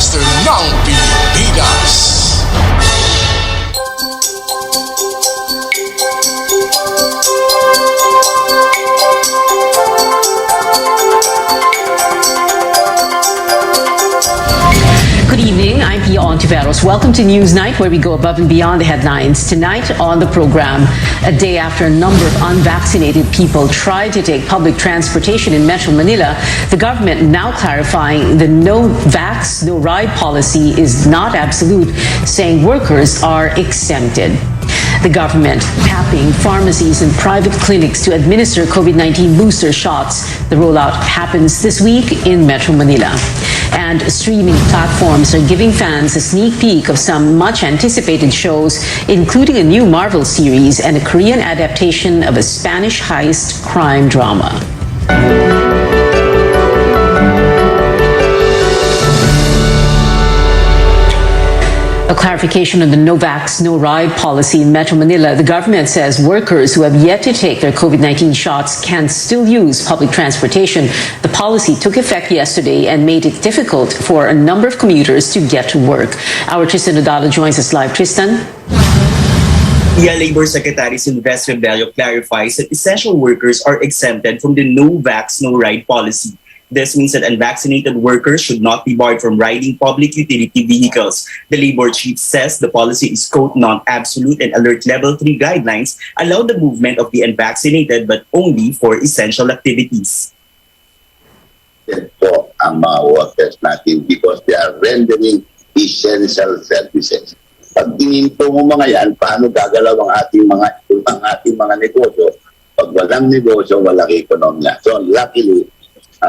podcaster ng Pilipinas. Good evening, I'm Pia Ontiveros. Welcome to Newsnight, where we go above and beyond the headlines. Tonight on the program, a day after a number of unvaccinated people tried to take public transportation in Metro Manila, the government now clarifying the no-vax, no-ride policy is not absolute, saying workers are exempted. The government tapping pharmacies and private clinics to administer COVID-19 booster shots. The rollout happens this week in Metro Manila. And streaming platforms are giving fans a sneak peek of some much-anticipated shows, including a new Marvel series and a Korean adaptation of a Spanish heist crime drama. A clarification on the no vax, no ride policy in Metro Manila. The government says workers who have yet to take their COVID-19 shots can still use public transportation. The policy took effect yesterday and made it difficult for a number of commuters to get to work. Our Tristan Nadalo joins us live. Tristan? Labor Secretary Silvestre Bello clarifies that essential workers are exempted from the no vax, no ride policy. This means that unvaccinated workers should not be barred from riding public utility vehicles. The labor chief says the policy is, quote, non-absolute, and alert level 3 guidelines allow the movement of the unvaccinated but only for essential activities. Po ang mga workers natin because they are rendering essential services. Pag tininto mo mga yan, paano gagalaw ang ating mga negosyo? Pag walang negosyo, walang ekonomiya. So luckily,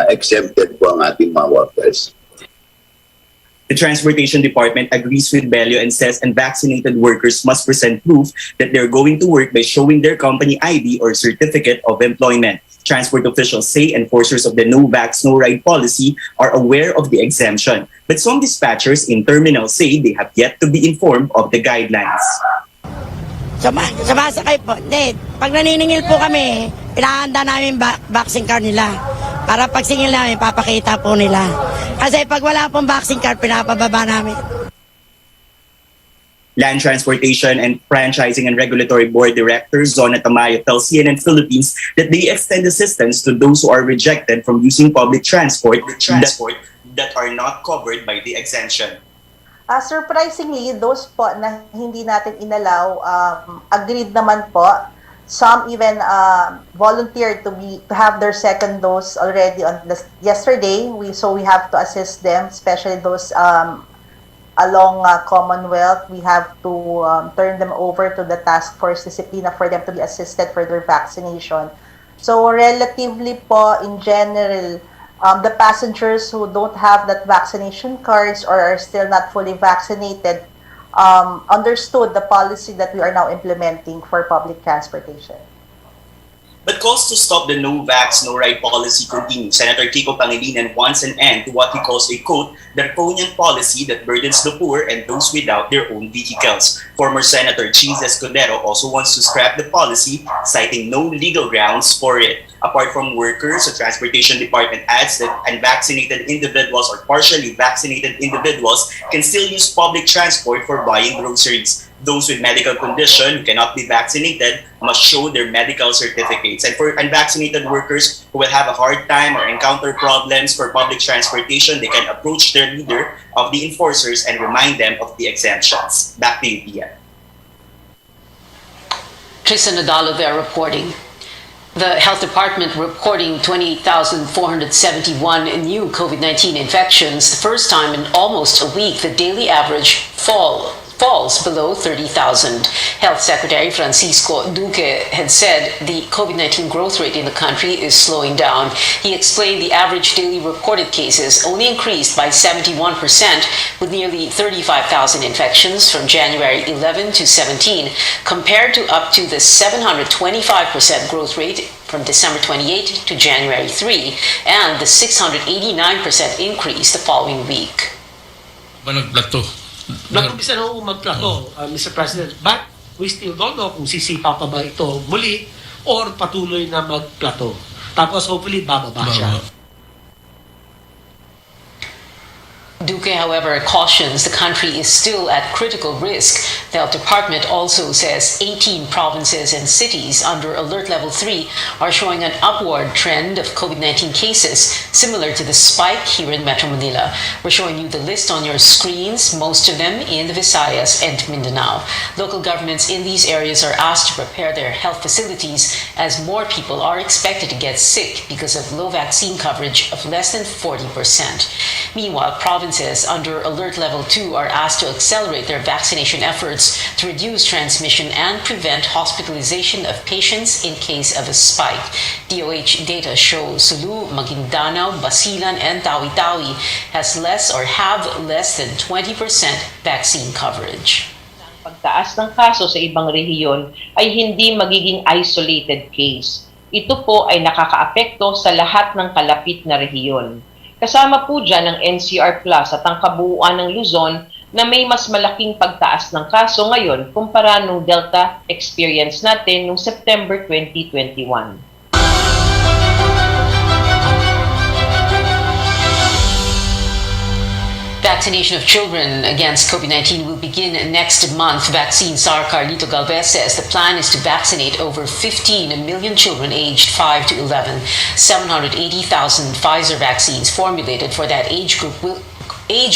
exempted po ang ating mga workers. The Transportation Department agrees with Bello and says unvaccinated workers must present proof that they're going to work by showing their company ID or certificate of employment. Transport officials say enforcers of the no vax, no ride policy are aware of the exemption. But some dispatchers in terminals say they have yet to be informed of the guidelines. Sumasakay po. Hindi. Pag naniningil po kami, pinahanda namin vaccine card nila. Para pag singil namin, papakita po nila. Kasi pag wala pong vaccine card, pinapababa namin. Land Transportation and Franchising and Regulatory Board Director Zona Tamayo tells CNN Philippines that they extend assistance to those who are rejected from using public transport that are not covered by the exemption. Surprisingly, those po na hindi natin inalaw, agreed naman po. Some even volunteered to have their second dose already on yesterday. So we have to assist them, especially those along Commonwealth. We have to turn them over to the task force disciplina for them to be assisted for their vaccination. So relatively po, in general, the passengers who don't have that vaccination cards or are still not fully vaccinated understood the policy that we are now implementing for public transportation. But calls to stop the no vax, no ride policy continue. Senator Kiko Pangilinan wants an end to what he calls a, quote, draconian policy that burdens the poor and those without their own vehicles. Former Senator Cheese Escudero also wants to scrap the policy, citing no legal grounds for it. Apart from workers, the Transportation Department adds that unvaccinated individuals or partially vaccinated individuals can still use public transport for buying groceries. Those with medical condition who cannot be vaccinated must show their medical certificates. And for unvaccinated workers who will have a hard time or encounter problems for public transportation, they can approach their leader of the enforcers and remind them of the exemptions. Back to you, Pia. Tristan Nadalo there reporting. The Health Department reporting 28,471 new COVID-19 infections. The first time in almost a week, the daily average falls below 30,000. Health Secretary Francisco Duque had said the COVID-19 growth rate in the country is slowing down. He explained the average daily reported cases only increased by 71%, with nearly 35,000 infections from January 11 to 17, compared to up to the 725% growth rate from December 28 to January 3, and the 689% increase the following week. Nag-umpisa na magplato, Mr. President, but we still don't know kung sisipa pa ba ito muli or patuloy na magplato. Tapos hopefully bababa siya. Duque, however, cautions the country is still at critical risk. The health department also says 18 provinces and cities under alert level 3 are showing an upward trend of COVID-19 cases, similar to the spike here in Metro Manila. We're showing you the list on your screens, most of them in the Visayas and Mindanao. Local governments in these areas are asked to prepare their health facilities as more people are expected to get sick because of low vaccine coverage of less than 40%. Meanwhile, provinces under alert level 2 are asked to accelerate their vaccination efforts to reduce transmission and prevent hospitalization of patients in case of a spike. DOH data shows Sulu, Maguindanao, Basilan, and Tawi-Tawi has less or have less than 20% vaccine coverage. Pagtaas ng kaso sa ibang rehiyon ay hindi magiging isolated case. Ito po ay nakakaapekto sa lahat ng kalapit na rehiyon. Kasama po dyan ang NCR Plus at ang kabuuan ng Luzon na may mas malaking pagtaas ng kaso ngayon kumpara nung Delta experience natin noong September 2021. Vaccination of children against COVID-19 will begin next month. Vaccine czar Carlito Galvez says the plan is to vaccinate over 15 million children aged 5 to 11. 780,000 Pfizer vaccines formulated for that age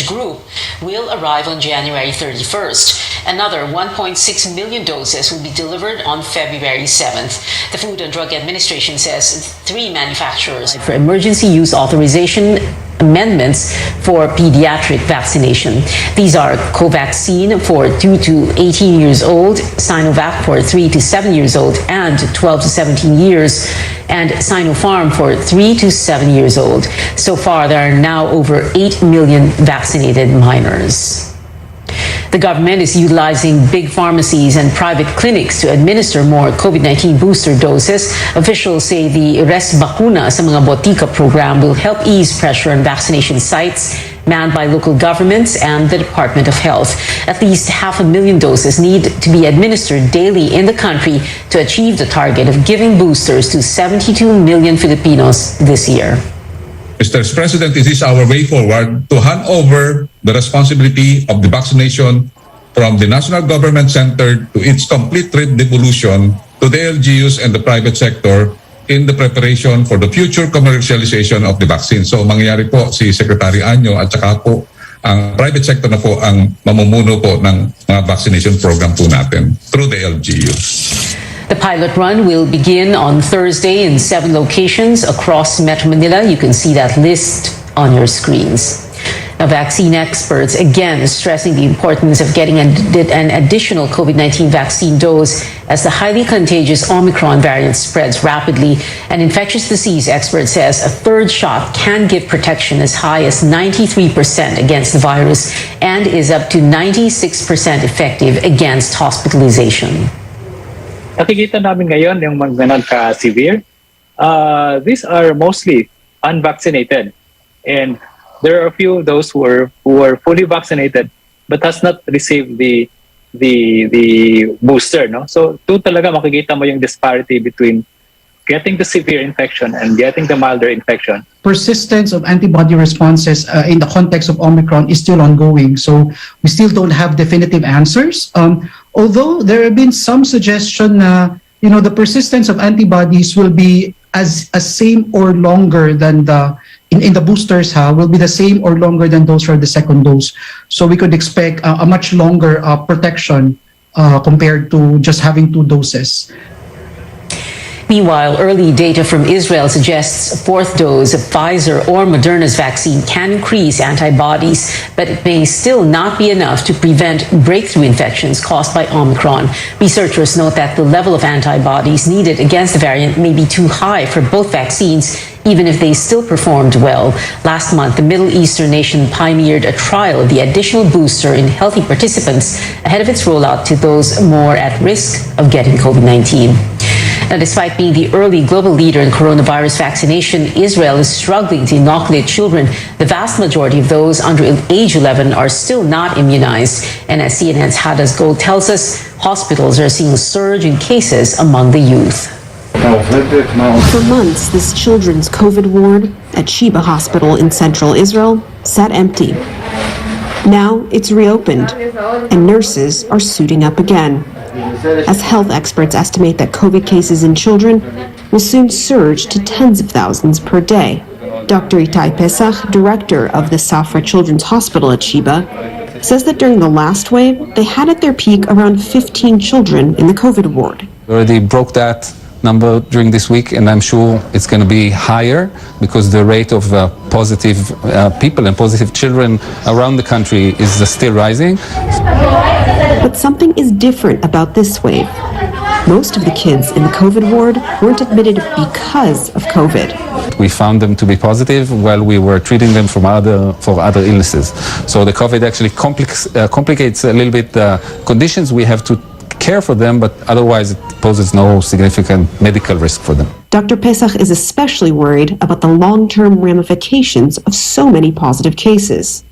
group will arrive on January 31st. Another 1.6 million doses will be delivered on February 7th. The Food and Drug Administration says 3 manufacturers for emergency use authorization amendments for pediatric vaccination. These are Covaxin for 2 to 18 years old, Sinovac for 3 to 7 years old and 12 to 17 years, and Sinopharm for 3 to 7 years old. So far, there are now over 8 million vaccinated minors. The government is utilizing big pharmacies and private clinics to administer more COVID-19 booster doses. Officials say the Res Bakuna sa mga botika program will help ease pressure on vaccination sites manned by local governments and the Department of Health. At least 500,000 doses need to be administered daily in the country to achieve the target of giving boosters to 72 million Filipinos this year. Mr. President, this is our way forward to hand over the responsibility of the vaccination from the national government center to its complete devolution to the LGUs and the private sector in the preparation for the future commercialization of the vaccine. So mangyayari po si Secretary Anyo at saka po ang private sector na po ang mamumuno po ng mga vaccination program po natin through the LGUs. The pilot run will begin on Thursday in 7 locations across Metro Manila. You can see that list on your screens. Now, vaccine experts again stressing the importance of getting an additional COVID-19 vaccine dose as the highly contagious Omicron variant spreads rapidly. An infectious disease expert says a third shot can give protection as high as 93% against the virus and is up to 96% effective against hospitalization. Nakikita namin ngayon yung mga nagka-severe. These are mostly unvaccinated. And there are a few of those who are fully vaccinated but has not received the booster. No? So doon talaga makikita mo yung disparity between getting the severe infection and getting the milder infection. Persistence of antibody responses in the context of Omicron is still ongoing. So we still don't have definitive answers. Although there have been some suggestion na the persistence of antibodies will be as same or longer than in the boosters will be the same or longer than those for the second dose. So we could expect a much longer protection compared to just having 2 doses. Meanwhile, early data from Israel suggests a 4th dose of Pfizer or Moderna's vaccine can increase antibodies, but it may still not be enough to prevent breakthrough infections caused by Omicron. Researchers note that the level of antibodies needed against the variant may be too high for both vaccines, even if they still performed well. Last month, the Middle Eastern nation pioneered a trial of the additional booster in healthy participants ahead of its rollout to those more at risk of getting COVID-19. Now, despite being the early global leader in coronavirus vaccination, Israel is struggling to inoculate children. The vast majority of those under age 11 are still not immunized. And as CNN's Hadas Gold tells us, hospitals are seeing a surge in cases among the youth. For months, this children's COVID ward at Sheba Hospital in central Israel sat empty. Now it's reopened, and nurses are suiting up again, as health experts estimate that COVID cases in children will soon surge to tens of thousands per day. Dr. Itai Pesach, director of the Safra Children's Hospital at Sheba, says that during the last wave, they had at their peak around 15 children in the COVID ward. We already broke that number during this week, and I'm sure it's going to be higher because the rate of positive people and positive children around the country is still rising. But something is different about this wave. Most of the kids in the COVID ward weren't admitted because of COVID. We found them to be positive while we were treating them for other illnesses. So the COVID actually complicates a little bit the conditions. We have to care for them, but otherwise it poses no significant medical risk for them. Dr. Pesach is especially worried about the long-term ramifications of so many positive cases.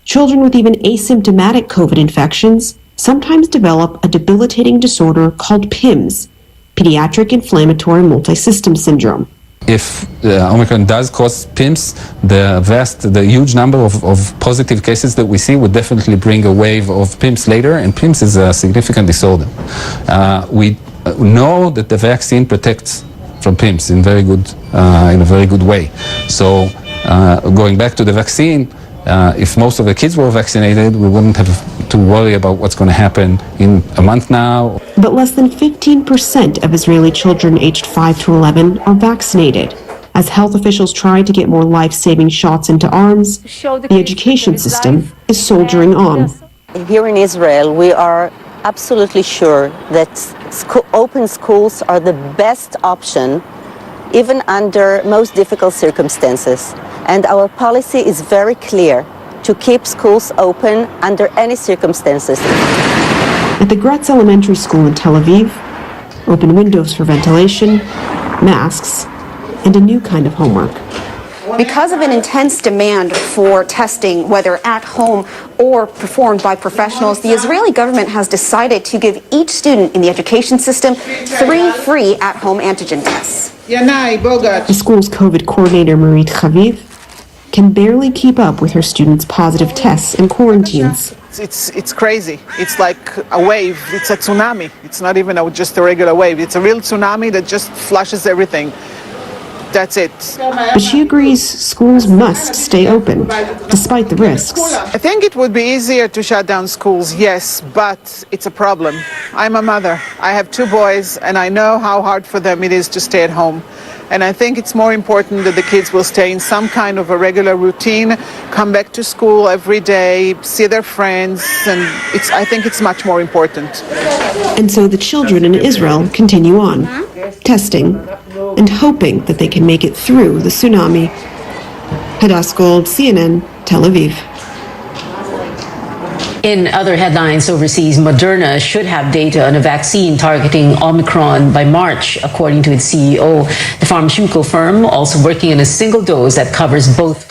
Children with even asymptomatic COVID infections sometimes develop a debilitating disorder called PIMS, Pediatric Inflammatory Multisystem Syndrome. If Omicron does cause PIMS, the huge number of positive cases that we see would definitely bring a wave of PIMS later, and PIMS is a significant disorder. We know that the vaccine protects from PIMS in a very good way. So going back to the vaccine, if most of the kids were vaccinated, we wouldn't have to worry about what's going to happen in a month now. But less than 15% of Israeli children aged 5 to 11 are vaccinated. As health officials try to get more life-saving shots into arms, the education system is soldiering on. Here in Israel, we are absolutely sure that open schools are the best option, even under most difficult circumstances. And our policy is very clear to keep schools open under any circumstances. At the Gratz Elementary School in Tel Aviv, open windows for ventilation, masks, and a new kind of homework. Because of an intense demand for testing, whether at home or performed by professionals, the Israeli government has decided to give each student in the education system 3 free at-home antigen tests. The school's COVID coordinator, Marit Chaviv, can barely keep up with her students' positive tests and quarantines. It's crazy. It's like a wave. It's a tsunami. It's not even just a regular wave. It's a real tsunami that just flushes everything. That's it. But she agrees schools must stay open, despite the risks. I think it would be easier to shut down schools, yes, but it's a problem. I'm a mother. I have 2 boys, and I know how hard for them it is to stay at home. And I think it's more important that the kids will stay in some kind of a regular routine, come back to school every day, see their friends, and I think it's much more important. And so the children in Israel continue on, testing and hoping that they can make it through the tsunami. Hadas Gold, CNN, Tel Aviv. In other headlines overseas, Moderna should have data on a vaccine targeting Omicron by March, according to its CEO. The pharmaceutical firm also working on a single dose that covers both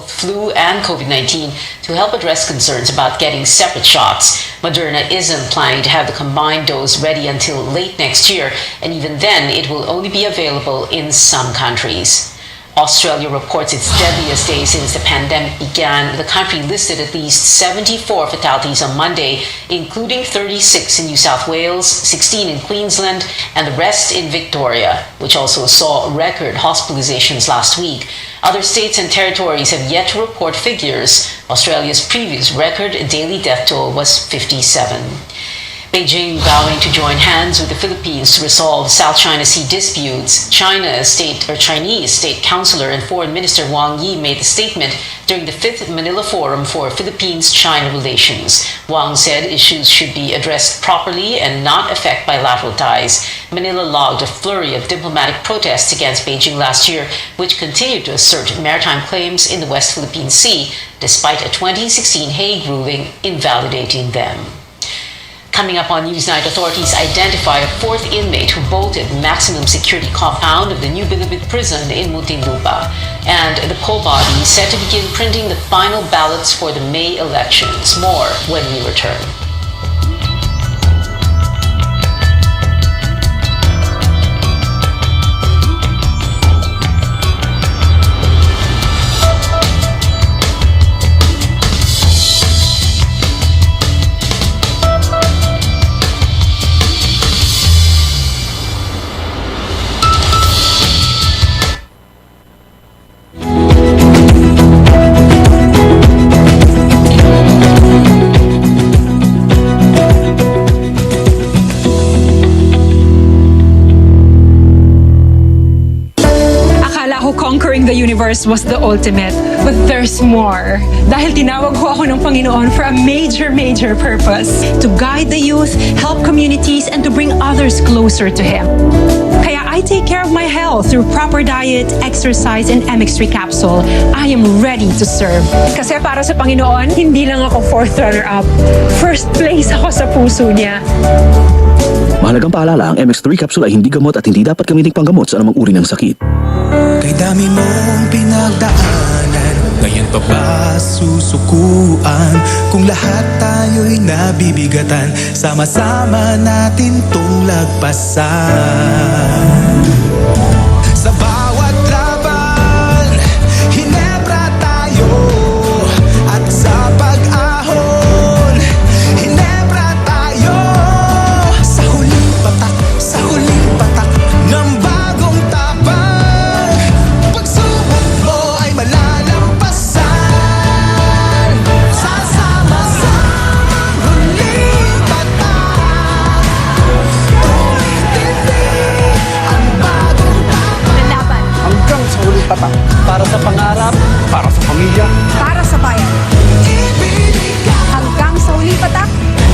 flu and COVID-19 to help address concerns about getting separate shots. Moderna isn't planning to have the combined dose ready until late next year, and even then it will only be available in some countries. Australia reports its deadliest day since the pandemic began. The country listed at least 74 fatalities on Monday, including 36 in New South Wales, 16 in Queensland, and the rest in Victoria, which also saw record hospitalizations last week. Other states and territories have yet to report figures. Australia's previous record daily death toll was 57. Beijing vowing to join hands with the Philippines to resolve South China Sea disputes. Chinese State Councilor and Foreign Minister Wang Yi made the statement during the 5th Manila Forum for Philippines-China relations. Wang said issues should be addressed properly and not affect bilateral ties. Manila logged a flurry of diplomatic protests against Beijing last year, which continued to assert maritime claims in the West Philippine Sea, despite a 2016 Hague ruling invalidating them. Coming up on Newsnight, authorities identify a 4th inmate who bolted maximum security compound of the New Bilibid prison in Muntinlupa. And the poll body is set to begin printing the final ballots for the May elections. More when we return. conquering the universe was the ultimate. But there's more. Dahil tinawag ho ako ng Panginoon for a major purpose. To guide the youth, help communities, and to bring others closer to Him. Kaya I take care of my health through proper diet, exercise, and MX3 capsule. I am ready to serve. Kasi para sa Panginoon, hindi lang ako fourth runner-up. First place ako sa puso niya. Mahalagang paalala, ang MX3 capsule ay hindi gamot at hindi dapat gamiting panggamot sa anumang uri ng sakit. Kay dami mong pinagdaanan, ngayon pa ba susukuan? Kung lahat tayo'y nabibigatan, sama-sama natin tong lagpasan. Sa bawat laban, hinebra tayo. At sa pag-ahon, hinebra tayo. Sa huling patak ng bagong tapang, pagsubok mo ay malalampasan. Sasama-samang huling patak, tuloy-tindi ang bagong tapang. Lalaban Hanggang sa huling patak, para sa pangarap, para sa pamilya, para sa bayan. Hanggang sa uli patak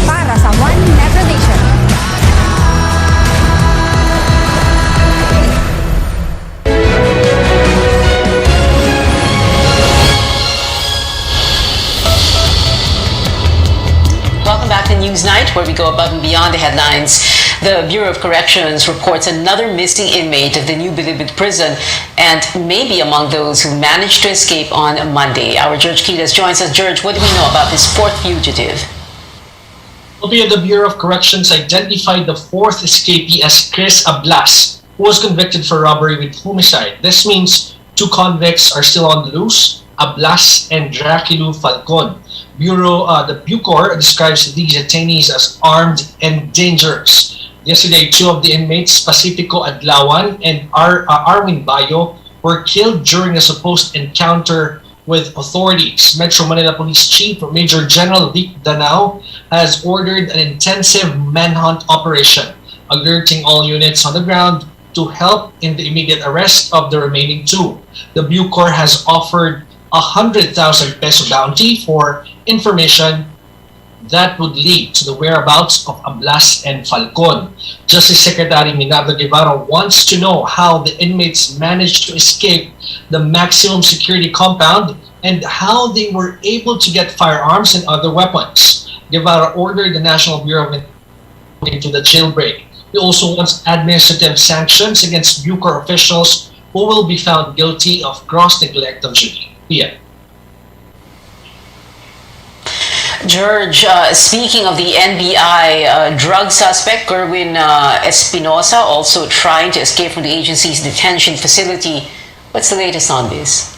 para sa One Metro Nation. Welcome back to Newsnight, where we go above and beyond the headlines. The Bureau of Corrections reports another missing inmate of the New Bilibid prison, and maybe among those who managed to escape on Monday. Our George Quiles joins us. George, what do we know about this fourth fugitive? The Bureau of Corrections identified the fourth escapee as Chris Ablas, who was convicted for robbery with homicide. This means two convicts are still on the loose, Ablas and Dracilu Falcon. The Bucor describes these detainees as armed and dangerous. Yesterday, two of the inmates, Pacifico Adlawan and Arwin Bayo, were killed during a supposed encounter with authorities. Metro Manila Police Chief Major General Vic Danao has ordered an intensive manhunt operation, alerting all units on the ground to help in the immediate arrest of the remaining two. The Bucor has offered 100,000 peso bounty for information that would lead to the whereabouts of Ablas and Falcon. Justice Secretary Minardo Guevara wants to know how the inmates managed to escape the maximum security compound and how they were able to get firearms and other weapons. Guevara ordered the National Bureau of into the jailbreak. He also wants administrative sanctions against Bucor officials who will be found guilty of gross neglect of duty. Yeah. George, speaking of the NBI, drug suspect Kerwin Espinosa also trying to escape from the agency's detention facility. What's the latest on this?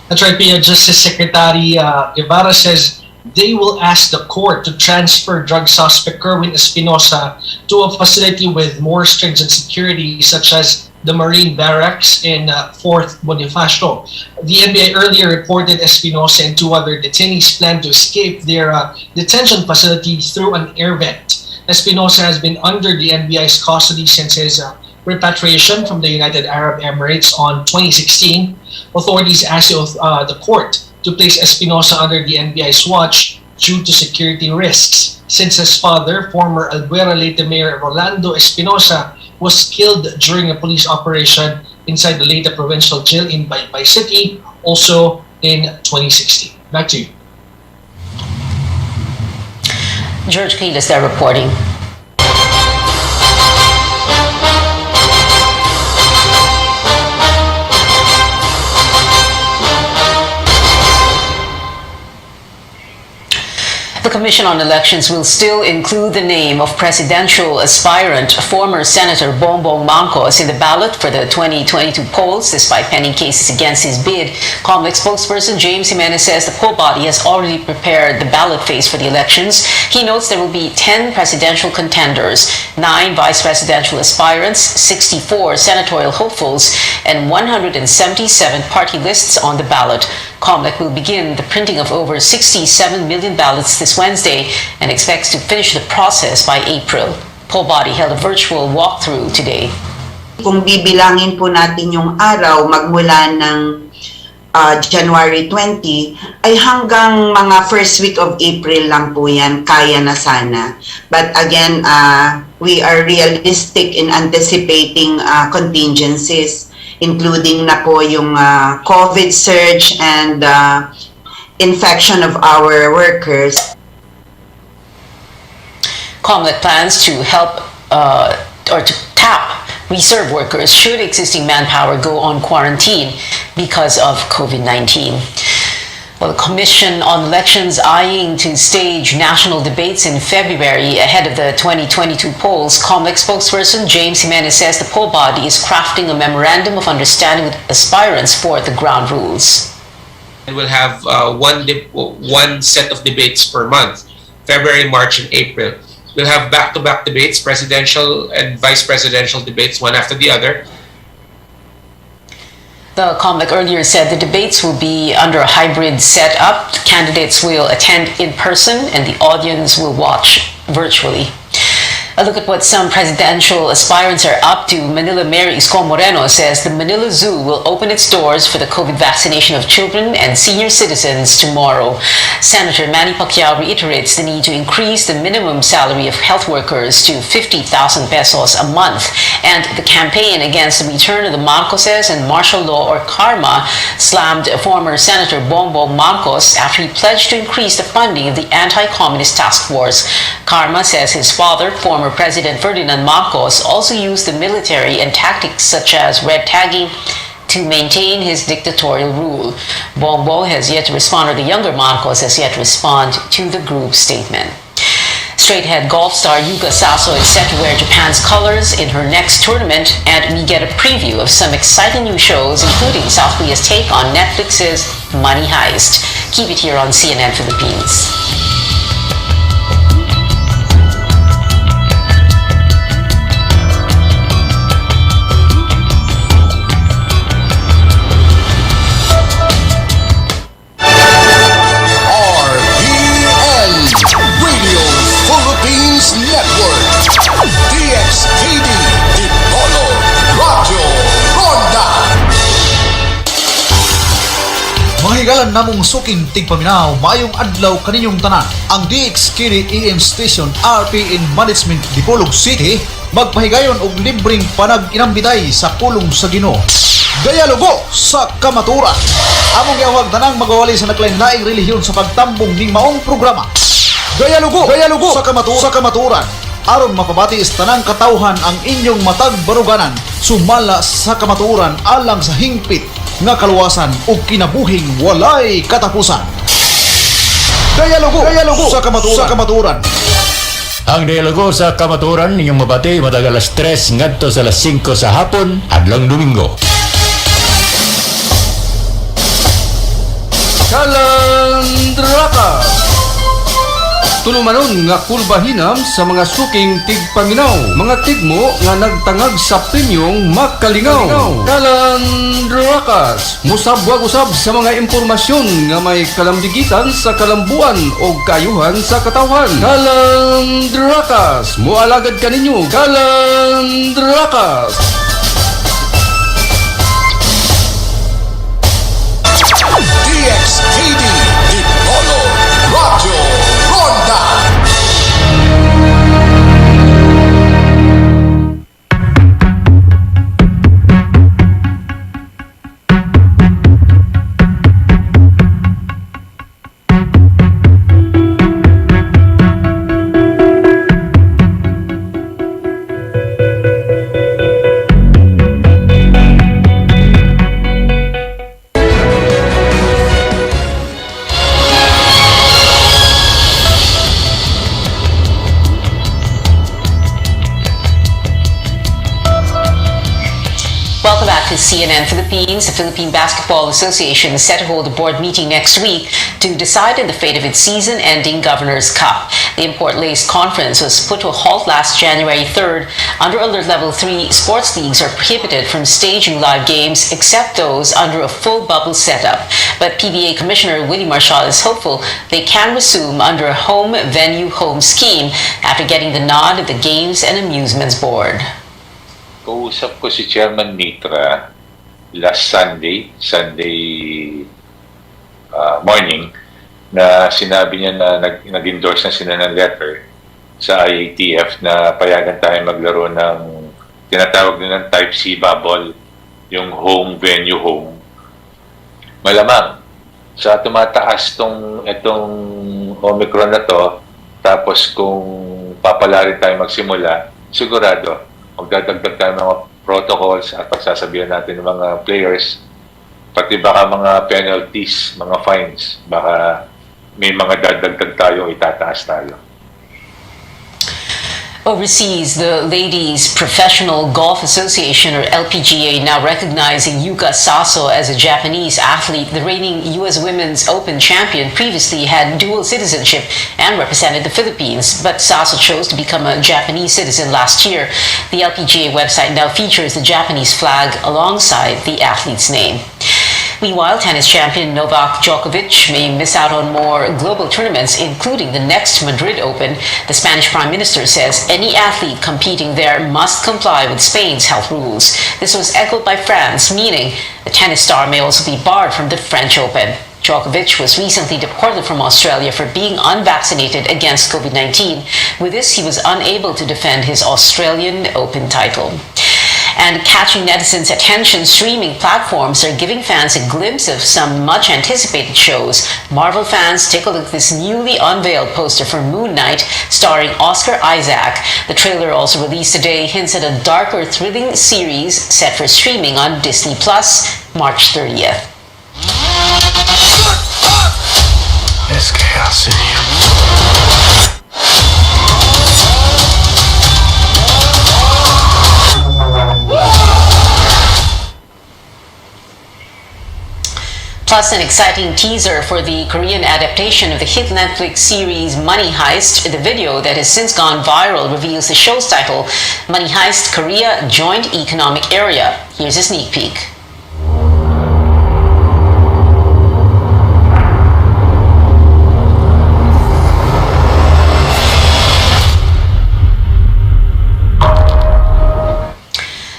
That's right, Pia. Justice Secretary Guevara says they will ask the court to transfer drug suspect Kerwin Espinosa to a facility with more stringent security, such as the Marine Barracks in Fort Bonifacio. The NBI earlier reported Espinosa and two other detainees planned to escape their detention facility through an air vent. Espinosa has been under the NBI's custody since his repatriation from the United Arab Emirates on 2016. Authorities asked the court to place Espinosa under the NBI's watch due to security risks, since his father, former Albuera Leyte Mayor Rolando Espinosa, was killed during a police operation inside the Leyte Provincial Jail in Baybay City, also in 2016. Back to you. George Quiles there reporting. The Commission on Elections will still include the name of presidential aspirant former Senator Bongbong Marcos in the ballot for the 2022 polls, despite pending cases against his bid. COMELEC spokesperson James Jimenez says the poll body has already prepared the ballot phase for the elections. He notes there will be 10 presidential contenders, 9 vice presidential aspirants, 64 senatorial hopefuls, and 177 party lists on the ballot. COMELEC will begin the printing of over 67 million ballots this Wednesday and expects to finish the process by April. Poll body held a virtual walkthrough today. kung bibilangin po natin yung araw magmula ng January 20, ay hanggang mga first week of April lang po yan, kaya na sana. But again, we are realistic in anticipating contingencies, including na po yung COVID surge and infection of our workers. COMELEC plans to help or to tap reserve workers should existing manpower go on quarantine because of COVID-19. Well, the Commission on Elections eyeing to stage national debates in February ahead of the 2022 polls. COMELEC spokesperson James Jimenez says the poll body is crafting a memorandum of understanding with aspirants for the ground rules. And we'll have one set of debates per month, February, March, and April. We'll have back-to-back debates, presidential and vice presidential debates, one after the other. The COMELEC earlier said the debates will be under a hybrid setup. Candidates will attend in person and the audience will watch virtually. A look at what some presidential aspirants are up to. Manila Mayor Isko Moreno says the Manila Zoo will open its doors for the COVID vaccination of children and senior citizens tomorrow. Senator Manny Pacquiao reiterates the need to increase the minimum salary of health workers to 50,000 pesos a month. And the campaign against the return of the Marcoses and martial law or karma slammed former Senator Bongbong Marcos after he pledged to increase the funding of the Anti-Communist Task Force. Karma says his father, former President Ferdinand Marcos, also used the military and tactics such as red tagging to maintain his dictatorial rule. Bongbong has yet to respond, or the younger Marcos has yet to respond to the group statement. Straight-head golf star Yuka Saso is set to wear Japan's colors in her next tournament, and we get a preview of some exciting new shows, including South Korea's take on Netflix's Money Heist. Keep it here on CNN Philippines. Mahigalan namong suking tigpaminaw, mayong adlaw kaninyong tanan. Ang DXKD AM Station RPN Management Dipolog City magpahigayon og libreng panag-inambitay sa pulong sa Ginoo. Gayalogo sa kamaturan. Among giawag tanang magawali sa naglain-laing relihiyon sa pagtambong ning maong programa. Gayalogo sa kamaturan. Aron mapabati tanang katawhan ang inyong matag baruganan, sumala sa kamaturan alang sa hingpit nga kaluwasan ug kinabuhing walay katapusan. Dialogo sa kamaturan. Ang dialogo sa kamaturan ninyong mabati matag alas 3 ngadto sa alas 5 sa hapon adlong Domingo. Kalandraka. Tulumanon nga kurbahinam sa mga suking tigpaminaw, mga tigmo nga nagtangag sa premiong makalingaw. Kalandrakas, musabwag-usab sa mga impormasyon nga may kalambigitan sa kalambuan o kayuhan sa katawhan. Kalandrakas, mualagad kaninyo. Kalandrakas. DXKD Dipolog Radio Ronda. Welcome back to CNN Philippines. The Philippine Basketball Association is set to hold a board meeting next week to decide on the fate of its season-ending Governor's Cup. The import-laced conference was put to a halt last January 3rd. Under Alert Level 3, sports leagues are prohibited from staging live games except those under a full bubble setup. But PBA Commissioner Willie Marshall is hopeful they can resume under a home venue home scheme after getting the nod of the Games and Amusements Board. kausap ko si Chairman Mitra last Sunday morning, na sinabi niya na nag-endorse na sila ng letter sa IATF na payagan tayo maglaro ng tinatawag nilang Type C bubble, yung home venue home. Malamang sa tumataas itong Omicron na to, tapos kung papalarin tayo magsimula, sigurado magdadagdag tayo ng mga protocols at pagsasabihan natin ng mga players, pati baka mga penalties, mga fines, baka may mga dadagdag tayo, itataas tayo. Overseas, the Ladies Professional Golf Association, or LPGA, now recognizing Yuka Saso as a Japanese athlete. The reigning U.S. Women's Open champion previously had dual citizenship and represented the Philippines, but Saso chose to become a Japanese citizen last year. The LPGA website now features the Japanese flag alongside the athlete's name. Meanwhile, tennis champion Novak Djokovic may miss out on more global tournaments, including the next Madrid Open. The Spanish Prime Minister says any athlete competing there must comply with Spain's health rules. This was echoed by France, meaning the tennis star may also be barred from the French Open. Djokovic was recently deported from Australia for being unvaccinated against COVID-19. With this, he was unable to defend his Australian Open title. And catching netizens' attention, streaming platforms are giving fans a glimpse of some much-anticipated shows. Marvel fans, take a look at this newly unveiled poster for Moon Knight, starring Oscar Isaac. The trailer, also released today, hints at a darker, thrilling series set for streaming on Disney Plus, March 30th. There's chaos in here. Plus, an exciting teaser for the Korean adaptation of the hit Netflix series Money Heist. The video that has since gone viral reveals the show's title, Money Heist Korea Joint Economic Area. Here's a sneak peek.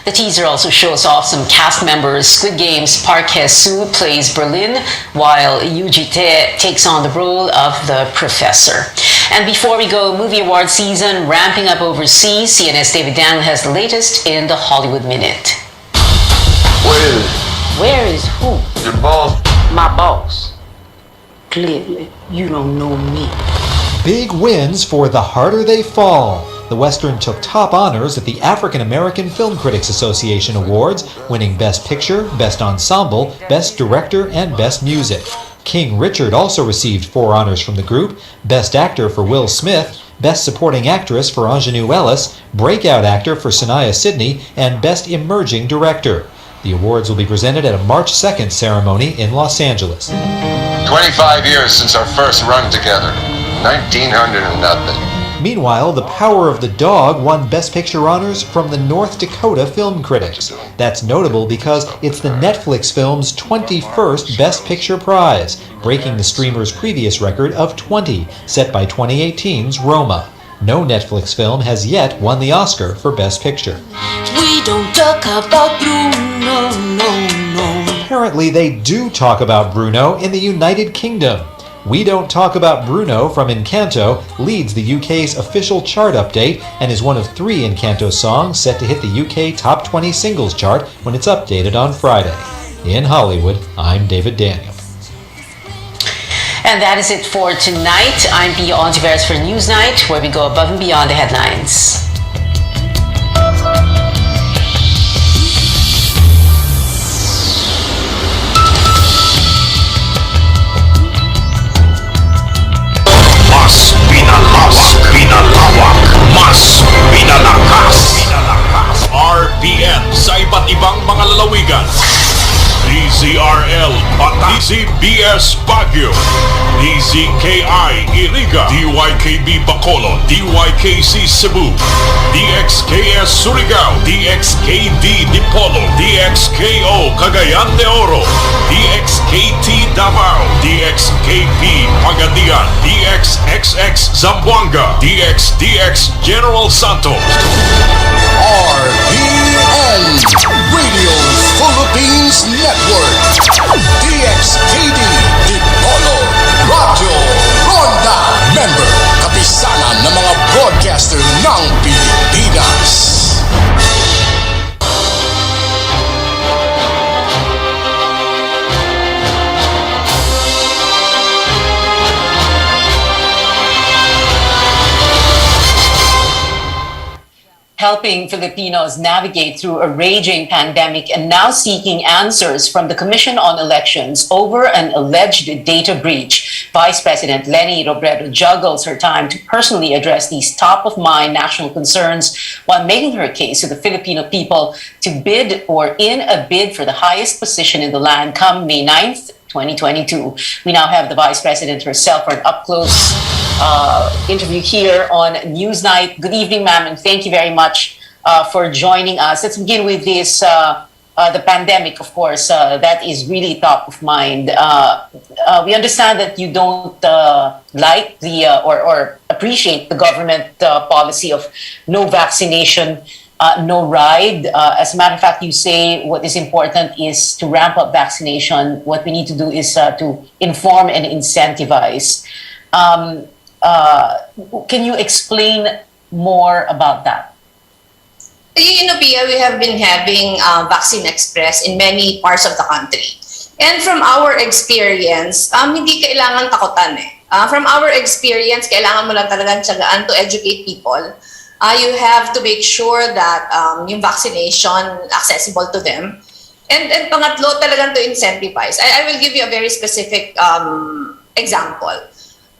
The teaser also shows off some cast members. Squid Game's Park Hae-soo plays Berlin, while Yoo Ji-tae takes on the role of the professor. And before we go, movie award season ramping up overseas. CNN's David Daniel has the latest in the Hollywood Minute. Where is who? Your boss. My boss. Clearly, you don't know me. Big wins for The Harder They Fall. The Western took top honors at the African American Film Critics Association Awards, winning Best Picture, Best Ensemble, Best Director, and Best Music. King Richard also received 4 honors from the group: Best Actor for Will Smith, Best Supporting Actress for Ingenue Ellis, Breakout Actor for Sanaya Sidney, and Best Emerging Director. The awards will be presented at a March 2nd ceremony in Los Angeles. 25 years since our first run together. 1900 and nothing. Meanwhile, The Power of the Dog won Best Picture honors from the North Dakota Film Critics. That's notable because it's the Netflix film's 21st Best Picture prize, breaking the streamer's previous record of 20, set by 2018's Roma. No Netflix film has yet won the Oscar for Best Picture. We don't talk about Bruno, no. Apparently, they do talk about Bruno in the United Kingdom. We Don't Talk About Bruno from Encanto leads the UK's official chart update and is one of 3 Encanto songs set to hit the UK Top 20 Singles chart when it's updated on Friday. In Hollywood, I'm David Daniel. And that is it for tonight. I'm Pia Ontiveros for Newsnight, where we go above and beyond the headlines. Mas pinalakas RPN sa iba't ibang mga lalawigan. DZRL Bata, DZBS Baguio, DZKI Iriga, DYKB Bacolod, DYKC Cebu, DXKS Surigao, DXKD Dipolo, DXKO Cagayan de Oro, DXKT Davao, DXKP Pagadian, DXXX Zamboanga, DXDX General Santos. RPN Radio Philippines Network, DXKD Dipolo Radio Ronda, member kapisanan ng mga broadcaster ng Pilipinas. Helping Filipinos navigate through a raging pandemic and now seeking answers from the Commission on Elections over an alleged data breach. Vice President Leni Robredo juggles her time to personally address these top-of-mind national concerns while making her case to the Filipino people to bid or in a bid for the highest position in the land come May 9th, 2022. We now have the Vice President herself for an up-close interview here on Newsnight. Good evening, ma'am, and thank you very much for joining us. Let's begin with this, the pandemic, of course, that is really top of mind. We understand that you don't like the or appreciate the government policy of no vaccination, no ride. As a matter of fact, you say what is important is to ramp up vaccination. What we need to do is to inform and incentivize. Can you explain more about that? You know, Pia, we have been having Vaccine Express in many parts of the country. And from our experience, hindi kailangan takutan eh. From our experience, kailangan mo lang talagang tiyagaan to educate people. You have to make sure that yung vaccination accessible to them. And pangatlo, talagang to incentivize. I will give you a very specific example.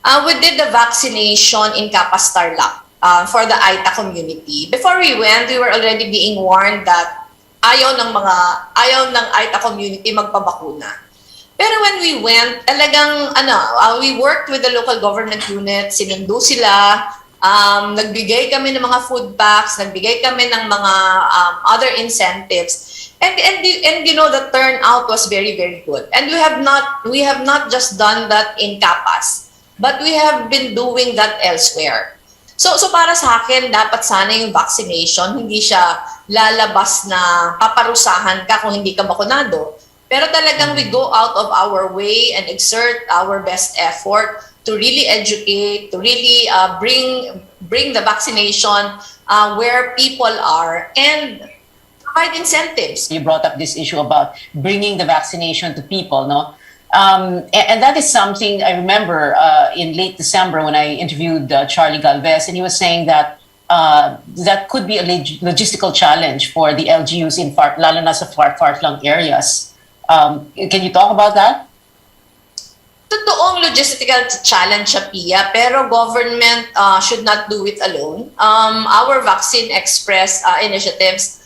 We did the vaccination in Capas Tarlac for the Aita community. Before we went, we were already being warned that ayaw ng Aita community magpabakuna. Pero when we went, talagang we worked with the local government unit, sinundo sila, nagbigay kami ng mga food packs, nagbigay kami ng mga other incentives. And you know, the turnout was very, very good. And we have not just done that in Capas, but we have been doing that elsewhere. So para sa akin, dapat sana yung vaccination, hindi siya lalabas na paparusahan ka kung hindi ka bakunado. Pero talagang we go out of our way and exert our best effort to really educate, to really bring the vaccination where people are and provide incentives. You brought up this issue about bringing the vaccination to people, no? And that is something I remember in late December when I interviewed Charlie Galvez, and he was saying that that could be a logistical challenge for the LGUs in lalo na sa far-flung areas. Can you talk about that? Totoong logistical challenge siya, Pia, pero government should not do it alone. Our Vaccine Express initiatives,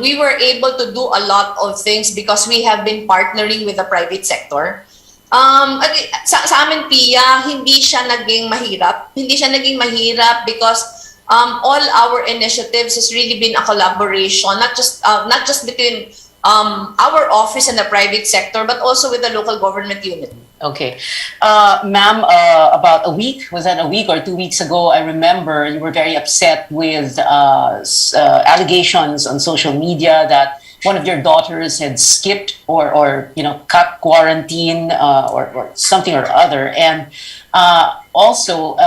we were able to do a lot of things because we have been partnering with the private sector. Sa amin, Pia, hindi siya naging mahirap. Hindi siya naging mahirap because all our initiatives has really been a collaboration, not just between our office and the private sector, but also with the local government unit. Okay. Ma'am, about a week, was that a week or 2 weeks ago, I remember you were very upset with allegations on social media that one of your daughters had skipped or cut quarantine or something or other. And also,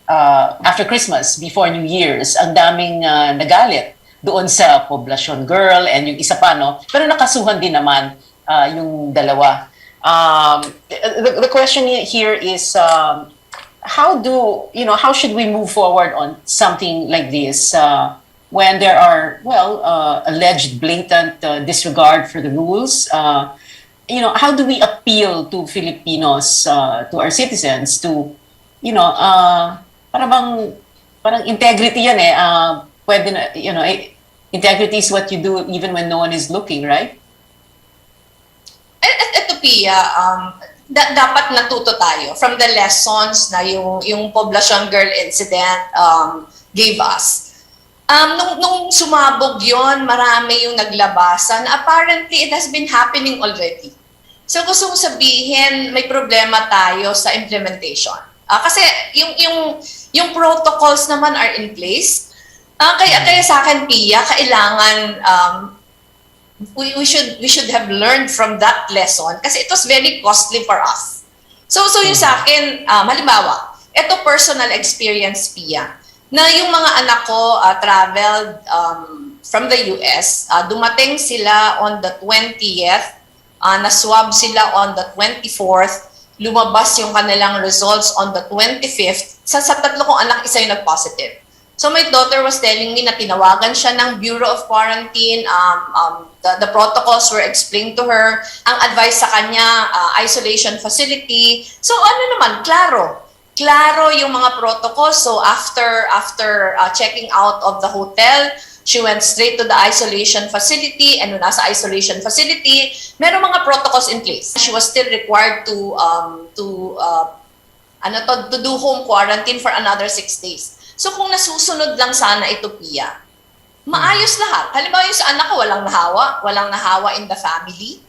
after Christmas, before New Year's, ang daming nagalit doon sa Poblacion Girl and yung isa pa, no? Pero nakasuhan din naman yung dalawa. The question here is how should we move forward on something like this when there are alleged blatant disregard for the rules? How do we appeal to Filipinos, to our citizens, to parang integrity yan eh. Integrity is what you do even when no one is looking, right? Pia, dapat natuto tayo from the lessons na yung Poblacion Girl incident gave us. Nung sumabog yon, marami yung naglabasan. Apparently, it has been happening already. So gusto kong sabihin, may problema tayo sa implementation. Kasi yung protocols naman are in place. Kaya sa akin, Pia, kailangan we should have learned from that lesson kasi it was very costly for us. So yung sa akin, halimbawa, ito personal experience, Pia, na yung mga anak ko traveled from the US, dumating sila on the 20th, na-swab sila on the 24th, lumabas yung kanilang results on the 25th. Sa tatlo kong anak, isa yung nag-positive. So my daughter was telling me na tinawagan siya ng Bureau of Quarantine, the protocols were explained to her, ang advice sa kanya, isolation facility. So ano naman, klaro yung mga protocols. So after checking out of the hotel, she went straight to the isolation facility, and when nasa isolation facility, meron mga protocols in place. She was still required to do home quarantine for another 6 days. So kung nasusunod lang sana ito, Pia, maayos lahat. Halimbawa yung sa anak ko, walang nahawa in the family,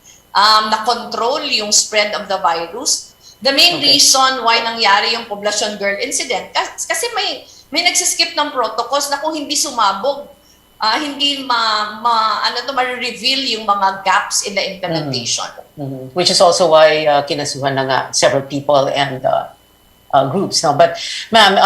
na-control yung spread of the virus. The main reason why nangyari yung Poblacion Girl incident, kasi may nagsiskip ng protocols na kung hindi sumabog, hindi ma-reveal yung mga gaps in the implementation. Which is also why kinasuhan na nga several people and groups. No? But ma'am,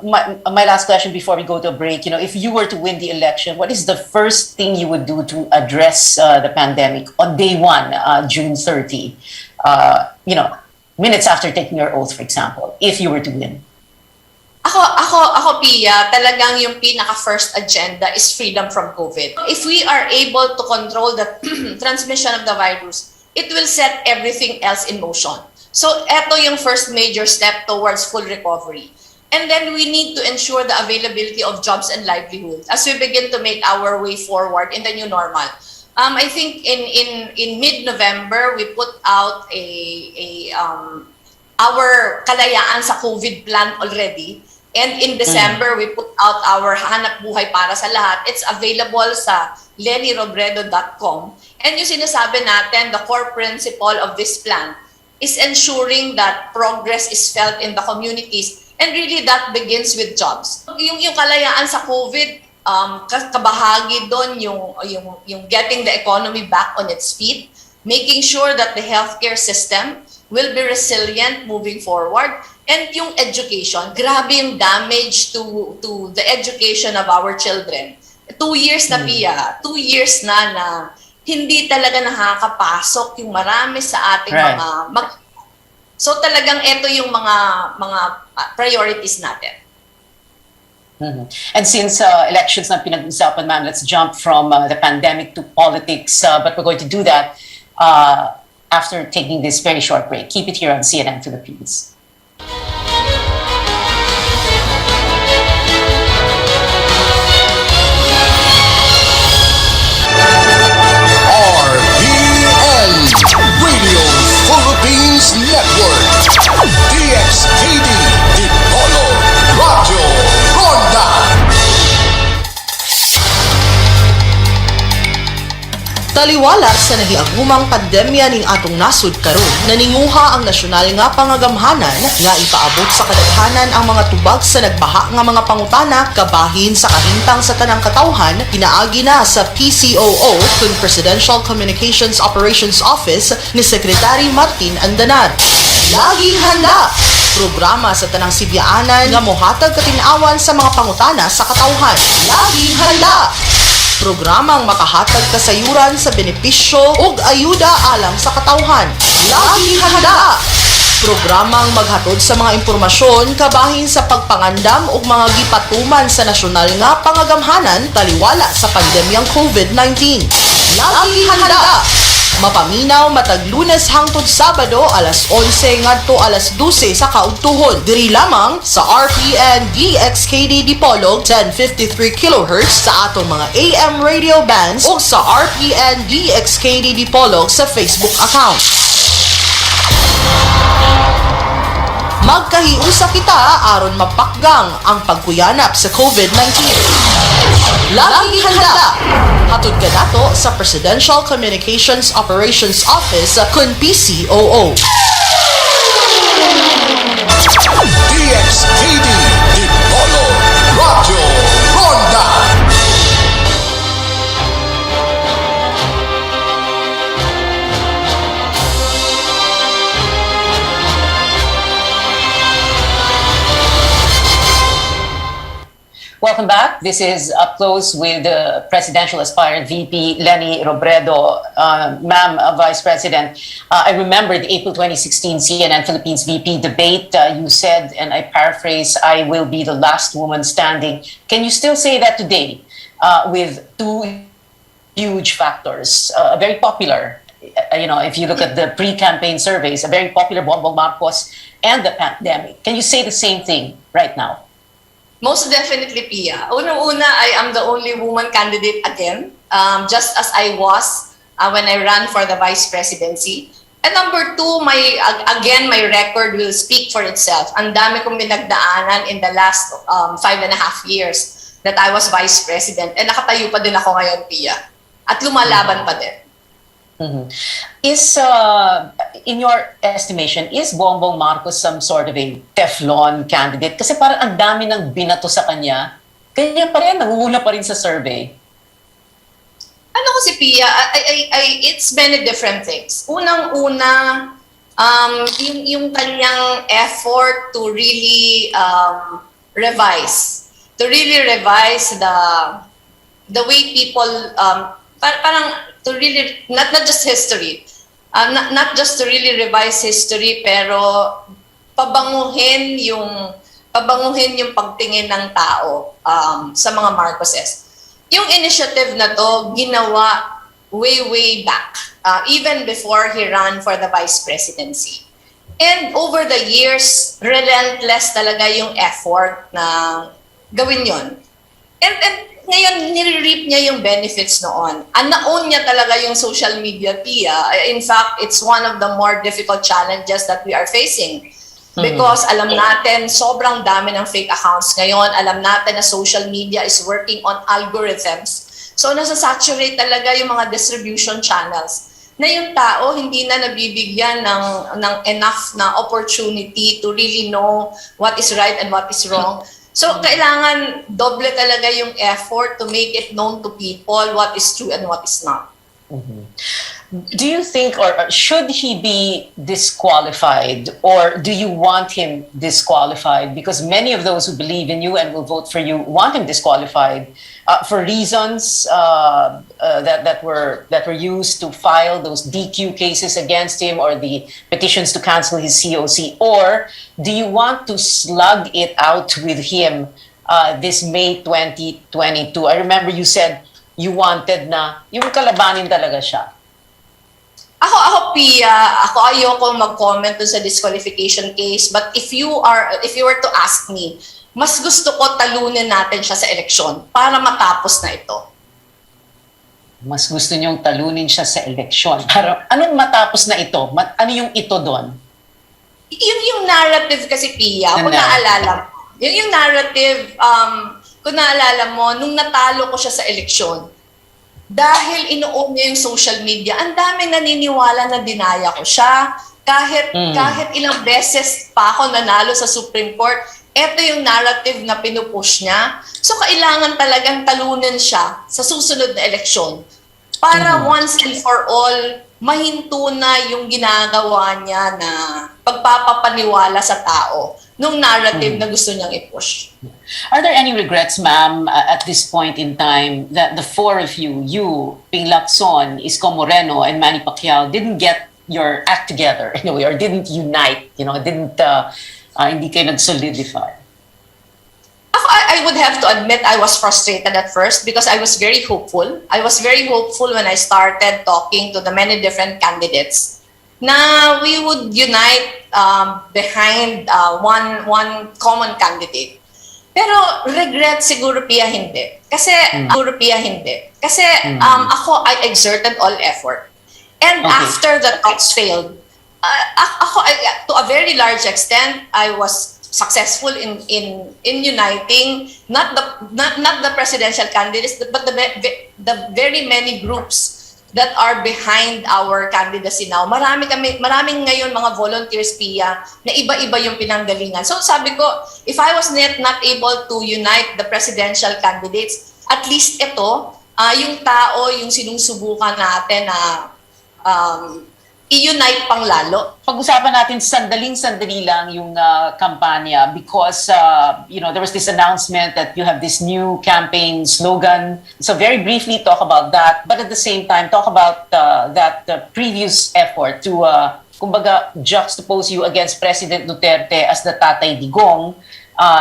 my last question before we go to a break, if you were to win the election, what is the first thing you would do to address the pandemic on day 1, June 30, minutes after taking your oath, for example, if you were to win? Ako, Pia, talagang yung pinaka-first agenda is freedom from COVID. If we are able to control the transmission of the virus, it will set everything else in motion. So, eto yung first major step towards full recovery. And then we need to ensure the availability of jobs and livelihoods as we begin to make our way forward in the new normal. I think in mid-November, we put out our kalayaan sa COVID plan already. And in December, we put out our hanap buhay para sa lahat. It's available sa lennyrobredo.com. And yung sinasabi natin, the core principle of this plan is ensuring that progress is felt in the communities, and really that begins with jobs. Yung kalayaan sa COVID, kabahagi doon yung getting the economy back on its feet, making sure that the healthcare system will be resilient moving forward, and yung education, grabe yung damage to the education of our children. 2 years na, Pia, 2 years na hindi talaga nakakapasok yung marami sa ating mga So talagang ito yung mga priorities natin. And since elections na pinag-usapan, ma'am, let's jump from the pandemic to politics. But we're going to do that after taking this very short break. Keep it here on CNN Philippines. RPN Radio Philippines Network, DXKD Dipolo Radio Ronda. Taliwala sa nahiagumang pandemya ning atong nasud karon, naninguha ang nasyonal nga pangagamhanan nga ipaabot sa kadaghanan ang mga tubag sa nagbaha nga mga pangutana kabahin sa kahimtang sa tanang katawhan, pinaagi na sa PCOO kun Presidential Communications Operations Office ni Secretary Martin Andanar. Laging handa! Programa sa tanang Sibyaanan nga mohatag katin-awan sa mga pangutana sa katawhan. Laging handa! Programang makahatag kasayuran sa benepisyo ug ayuda alang sa katawhan. Laging handa! Programang maghatod sa mga impormasyon kabahin sa pagpangandam ug mga gipatuman sa nasyonal nga pangagamhanan taliwala sa pandemyang COVID-19. Laging handa! Mapaminaw matag Lunes hangtod Sabado alas 11 ngadto alas 12 sa kaugtuhon. Diri lamang sa RPN DXKD Dipolog 1053 kHz sa atong mga AM radio bands o sa RPN DXKD Dipolog sa Facebook account. Magkahiusa kita aron mapakgang ang pagkuyanap sa COVID-19. Laging handa. Hatod ka nato sa Presidential Communications Operations Office kun PCOO. DXTV Dipolo Radio Ronda. Welcome back. This is Up Close with the presidential aspirant VP Lenny Robredo. Ma'am, Vice President, I remember the April 2016 CNN Philippines VP debate. You said, and I paraphrase, "I will be the last woman standing." Can you still say that today with two huge factors? Very popular, if you look at the pre-campaign surveys, a very popular Bongbong Marcos and the pandemic. Can you say the same thing right now? Most definitely, Pia. Unang-una, I am the only woman candidate again, just as I was when I ran for the vice presidency. And number two, my record will speak for itself. Ang dami kong pinagdaanan in the last 5.5 years that I was vice president. And nakatayo pa din ako ngayon, Pia. At lumalaban pa din. Mm-hmm. Is, in your estimation, is Bongbong Marcos some sort of a Teflon candidate? Kasi parang ang dami ng binato sa kanya, kanya pa rin, nangunguna pa rin sa survey. Ano kasi, Pia, it's many different things. Unang-una, yung kanyang effort to really revise the way people, parang to really, not just history, not just to really revise history, pero pabanguhin yung pagtingin ng tao sa mga Marcoses. Yung initiative na to, ginawa way back, even before he ran for the vice presidency. And over the years, relentless talaga yung effort na gawin yun. And ngayon, nire-reap niya yung benefits noon. Naon niya talaga yung social media, Pia. In fact, it's one of the more difficult challenges that we are facing. Because alam natin, sobrang dami ng fake accounts ngayon. Alam natin na social media is working on algorithms. So, nasa-saturate talaga yung mga distribution channels na yung tao hindi na nabibigyan ng enough na opportunity to really know what is right and what is wrong. So, kailangan doble talaga yung effort to make it known to people what is true and what is not. Mm-hmm. Do you think, or should he be disqualified, or do you want him disqualified? Because many of those who believe in you and will vote for you want him disqualified for reasons that were used to file those DQ cases against him, or the petitions to cancel his COC. Or do you want to slug it out with him this May 2022? I remember you said you wanted na yung kalabanin talaga siya. Ako Pia, ayoko mag-comment dun sa disqualification case, but if you were to ask me, mas gusto ko talunin natin siya sa eleksyon para matapos na ito. Mas gusto niyong talunin siya sa eleksyon. Para anong matapos na ito? Ano yung ito doon? Yung narrative kasi, Pia, kung naalala mo, yung narrative, kung naalala mo, nung natalo ko siya sa eleksyon, dahil inoon niya yung social media, ang daming naniniwala na dinaya ko siya. Kahit ilang beses pa ako nanalo sa Supreme Court, ito yung narrative na pinupush niya. So, kailangan talagang talunin siya sa susunod na eleksyon para once and for all, mahinto na yung ginagawa niya na pagpapapaniwala sa tao nung narrative na gusto niyang i-push. Are there any regrets, ma'am, at this point in time that the four of you, Ping Lacson, Isko Moreno, and Manny Pacquiao didn't get your act together in a way, or didn't unite, hindi kayo nag-solidify? I would have to admit I was frustrated at first because I was very hopeful. I was very hopeful when I started talking to the many different candidates na we would unite behind one common candidate. Pero regret siguro Pia hindi. Kasi ako, I exerted all effort. And after the talks failed, To a very large extent, I was successful in uniting not the presidential candidates, but the very many groups that are behind our candidacy now. Maraming ngayon mga volunteers, Pia, na iba-iba yung pinanggalingan. So sabi ko, if I was not able to unite the presidential candidates, at least ito, yung tao, yung sinusubukan natin na i-unite pang lalo. Pag-usapan natin sandali lang yung kampanya because there was this announcement that you have this new campaign slogan. So very briefly talk about that, but at the same time talk about that previous effort to kumbaga juxtapose you against President Duterte as the Tatay Digong,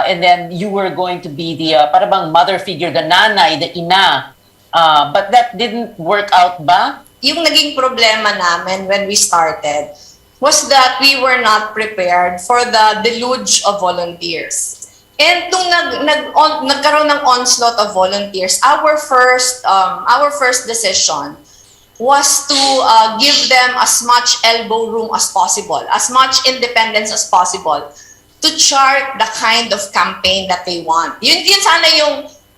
and then you were going to be the parang mother figure, the nanay, the ina, but that didn't work out ba? Yung naging problema namin when we started was that we were not prepared for the deluge of volunteers. And nung nagkaroon ng onslaught of volunteers, our first decision was to give them as much elbow room as possible, as much independence as possible to chart the kind of campaign that they want.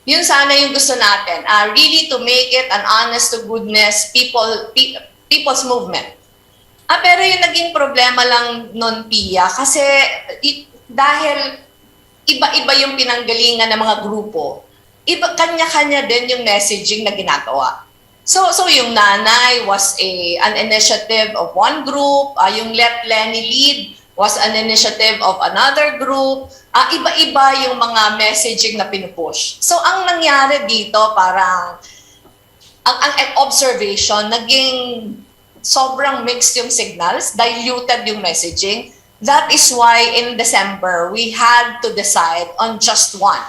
Yun sana yung gusto natin, really to make it an honest to goodness people's movement. Pero yung naging problema lang nun, Pia, kasi dahil iba-iba yung pinanggalingan ng mga grupo, kanya-kanya din yung messaging na ginagawa. So yung nanay was an initiative of one group, yung Let Lenny Lead was an initiative of another group. Iba-iba yung mga messaging na pinupush. So ang nangyari dito, parang ang observation, naging sobrang mixed yung signals, diluted yung messaging. That is why in December, we had to decide on just one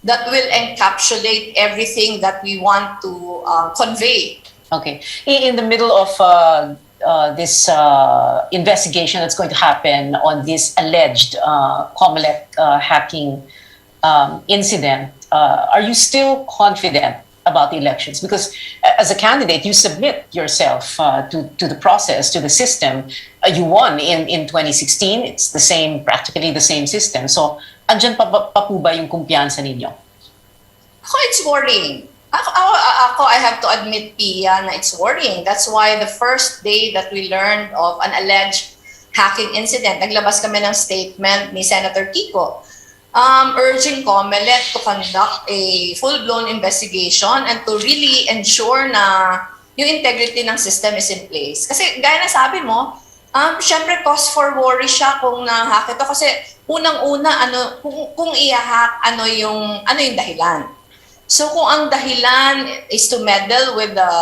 that will encapsulate everything that we want to convey. Okay. In the middle of this investigation that's going to happen on this alleged Comelec hacking incident, are you still confident about the elections? Because as a candidate, you submit yourself to the process, to the system. You won in 2016. It's practically the same system. So, andyan pa po ba yung kumpiyansa ninyo? It's worrying. I have to admit, Pia, na it's worrying. That's why the first day that we learned of an alleged hacking incident, naglabas kami ng statement ni Senator Kiko urging COMELEC to conduct a full-blown investigation and to really ensure na yung integrity ng system is in place. Kasi gaya na sabi mo, syempre cause for worry siya kung na-hack ito kasi unang-una kung i-hack ano yung dahilan. So kung ang dahilan is to meddle with the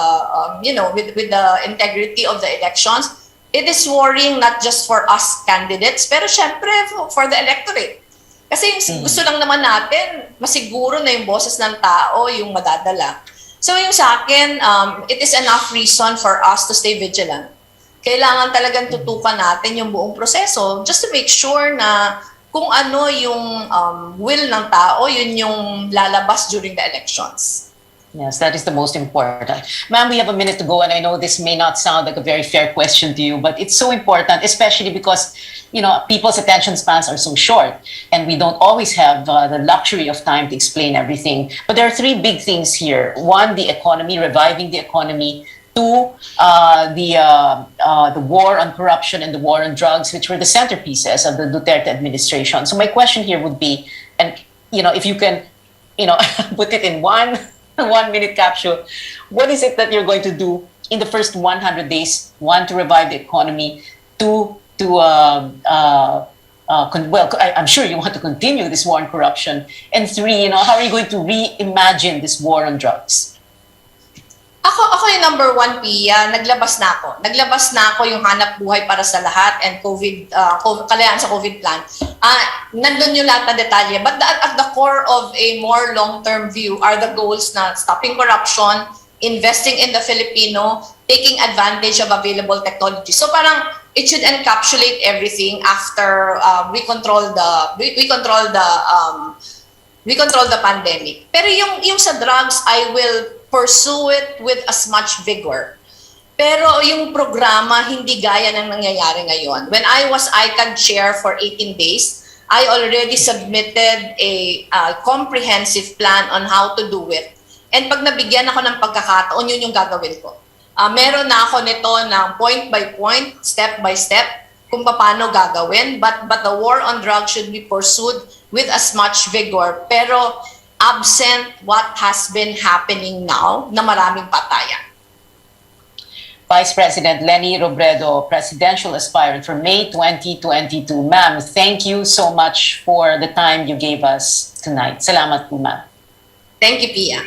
with the integrity of the elections, it is worrying not just for us candidates, pero syempre for the electorate. Kasi gusto lang naman natin masiguro na yung boses ng tao yung madadala. So yung sa akin, it is enough reason for us to stay vigilant. Kailangan talagang tutukan natin yung buong proseso just to make sure na kung ano yung will ng tao, yun yung lalabas during the elections. Yes, that is the most important. Ma'am, we have a minute to go, and I know this may not sound like a very fair question to you, but it's so important, especially because, people's attention spans are so short, and we don't always have the luxury of time to explain everything. But there are three big things here. One, the economy, reviving the economy. Two, the war on corruption and the war on drugs, which were the centerpieces of the Duterte administration. So my question here would be, and if you can, put it in one minute capsule, what is it that you're going to do in the first 100 days? One, to revive the economy. Two, I'm sure you want to continue this war on corruption. And three, how are you going to reimagine this war on drugs? Ako yung number one, Pia, naglabas na ako yung hanap buhay para sa lahat and kalayaan sa COVID plan. Nandun yung lahat na detalye. But at the core of a more long-term view are the goals na stopping corruption, investing in the Filipino, taking advantage of available technology. So parang it should encapsulate everything after we control the pandemic. Pero yung sa drugs, I will pursue it with as much vigor. Pero yung programa hindi gaya ng nangyayari ngayon. When I was ICAD chair for 18 days, I already submitted a comprehensive plan on how to do it. And pag nabigyan ako ng pagkakataon, yun yung gagawin ko. Meron na ako nito ng point by point, step by step, kung paano gagawin. But the war on drugs should be pursued with as much vigor. Pero absent what has been happening now, na maraming patayan. Vice President Leni Robredo, presidential aspirant for May 2022. Ma'am, thank you so much for the time you gave us tonight. Salamat po, ma'am. Thank you, Pia.